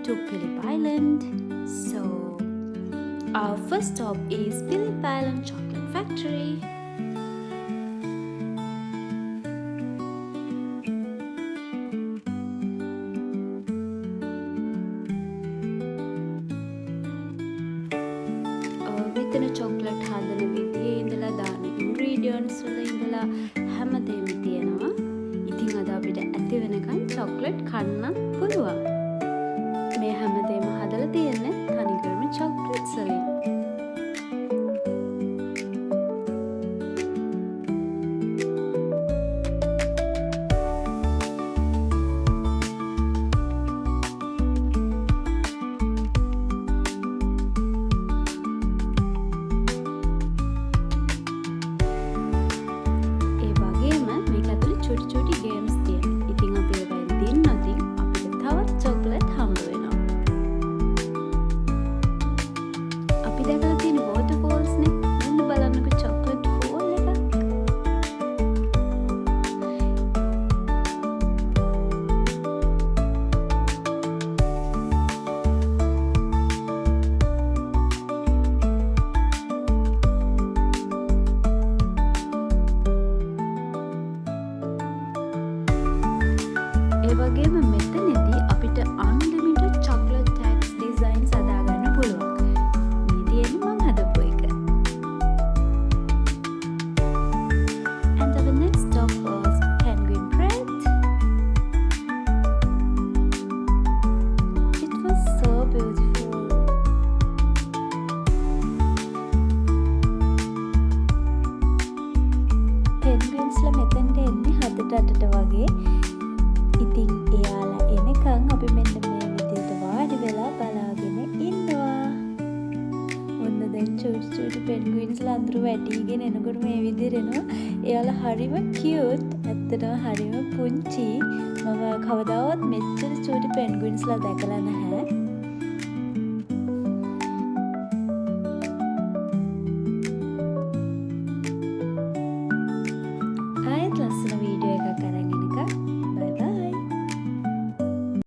to Phillip Island. So our first stop is Phillip Island Chocolate Factory. මෙතන chocolate හදන විදියේ ඉඳලා දාන ingredients වල ඉඳලා හැමදේම තියෙනවා. ඉතින් අද අපිට ඇති වෙනකන් chocolate කන්න පුළුවන්. මේ හැමදේම හදලා තියෙන්නේ තනිකරම chocolates වලින්. චුටි ගේම්ස් තියෙනවා. ඉතින් අපි ඒවා දින්නදී අපිට තවත් චොක්ලට් හම්බ වෙනවා. අපි දැකලා තියෙන වෝටර්ෆෝල්ස් නේ. මෙන්න බලන්නකෝ චොක්ලට් ෆෝල් එකක්. ඒ වගේම මෙතනදී අපිට unlimited chocolate tags designs හදාගන්න පුළුවන්. මේ තියෙන්නේ මම හදපු එක. And the next stop was Penguin Bread. It was so beautiful. Penguins ලා මෙතනට එන්නේ 7:00ට වගේ. ඉතින් එයාලා එනකන් අපි මෙන්න මේ විදිහට වාඩි වෙලා බලාගෙන ඉන්නවා. ඔන්න දැන් චූටි පෙන්ගුයින්ස්ලා අඳුර වැටිගෙන එනකොට මේ විදිහට එනවා. එයාලා හරිම කියුට්. ඇත්තටම හරිම පුංචි. මම කවදාවත් මෙච්චර චූටි පෙන්ගුයින්ස්ලා දැකලා නැහැ.